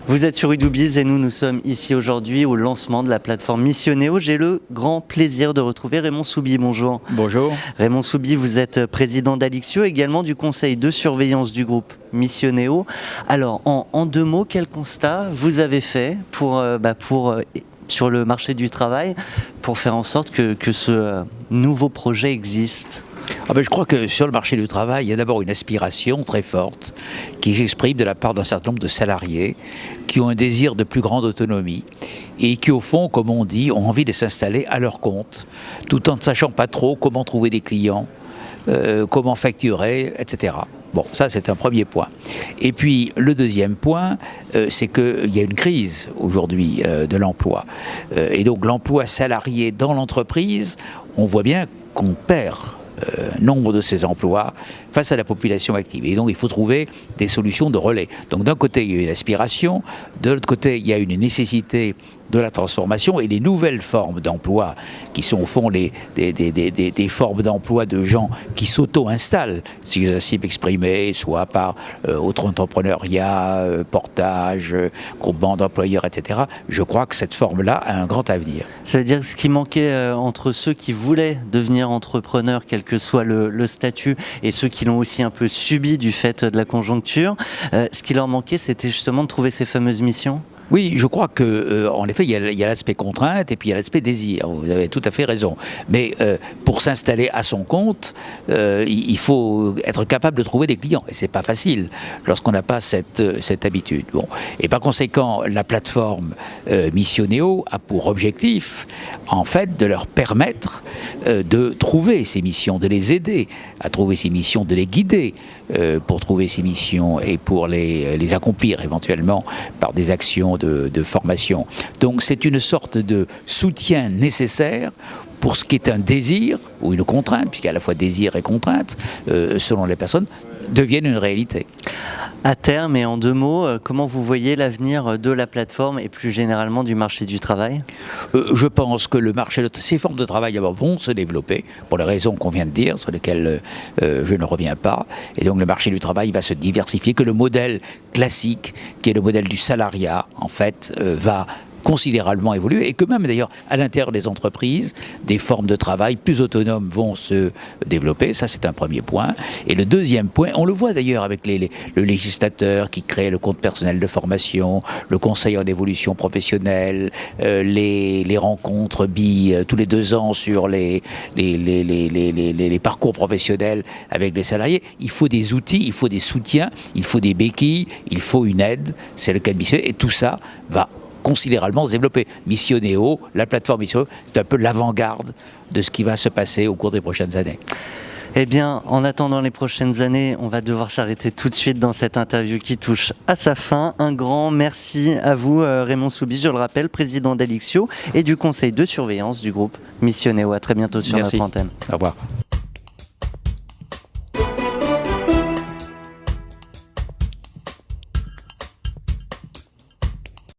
Vous êtes sur Udoubiz et nous sommes ici aujourd'hui au lancement de la plateforme Missionéo. J'ai le grand plaisir de retrouver Raymond Soubi. Bonjour. Bonjour. Raymond Soubi, vous êtes président d'Alixio, également du conseil de surveillance du groupe Missionéo. Alors, en deux mots, quel constat vous avez fait sur le marché du travail pour faire en sorte que ce nouveau projet existe ? Je crois que sur le marché du travail, il y a d'abord une aspiration très forte qui s'exprime de la part d'un certain nombre de salariés qui ont un désir de plus grande autonomie et qui, au fond, comme on dit, ont envie de s'installer à leur compte, tout en ne sachant pas trop comment trouver des clients, comment facturer, etc. Bon, ça c'est un premier point. Et puis le deuxième point, c'est qu'il y a une crise aujourd'hui de l'emploi. Et donc l'emploi salarié dans l'entreprise, on voit bien qu'on perd nombre de ces emplois face à la population active. Et donc il faut trouver des solutions de relais. Donc d'un côté il y a une aspiration, de l'autre côté il y a une nécessité de la transformation et les nouvelles formes d'emploi qui sont au fond des formes d'emploi de gens qui s'auto-installent, si je sais m'exprimer, soit par auto-entrepreneuriat, portage, groupement d'employeurs, etc. Je crois que cette forme-là a un grand avenir. Ça veut dire que ce qui manquait entre ceux qui voulaient devenir entrepreneurs, quel que soit le statut, et ceux qui l'ont aussi un peu subi du fait de la conjoncture, ce qui leur manquait, c'était justement de trouver ces fameuses missions ? Oui, je crois que, en effet, il y a l'aspect contrainte et puis il y a l'aspect désir. Vous avez tout à fait raison. Mais pour s'installer à son compte, il faut être capable de trouver des clients. Et c'est pas facile lorsqu'on n'a pas cette habitude. Bon. Et par conséquent, la plateforme Missionéo a pour objectif, en fait, de leur permettre de trouver ces missions, de les aider à trouver ces missions, de les guider pour trouver ces missions et pour les accomplir éventuellement par des actions de formation. Donc c'est une sorte de soutien nécessaire pour ce qui est un désir ou une contrainte, puisqu'il y a à la fois désir et contrainte, selon les personnes, deviennent une réalité. À terme et en deux mots, comment vous voyez l'avenir de la plateforme et plus généralement du marché du travail ? Je pense que ces formes de travail vont se développer pour les raisons qu'on vient de dire, sur lesquelles je ne reviens pas. Et donc le marché du travail va se diversifier, que le modèle classique, qui est le modèle du salariat, en fait, va considérablement évoluer et que même d'ailleurs à l'intérieur des entreprises, des formes de travail plus autonomes vont se développer. Ça c'est un premier point. Et le deuxième point, on le voit d'ailleurs avec le législateur qui crée le compte personnel de formation, le conseil en évolution professionnelle, les rencontres tous les 2 ans sur les parcours professionnels avec les salariés. Il faut des outils, il faut des soutiens, il faut des béquilles, il faut une aide. C'est le cas de Missionéo et tout ça va considérablement se développer. Missionéo, la plateforme Missionéo, c'est un peu l'avant-garde de ce qui va se passer au cours des prochaines années. Eh bien, en attendant les prochaines années, on va devoir s'arrêter tout de suite dans cette interview qui touche à sa fin. Un grand merci à vous, Raymond Soubi, je le rappelle, président d'Alixio et du conseil de surveillance du groupe Missionéo. À très bientôt sur notre antenne. Au revoir.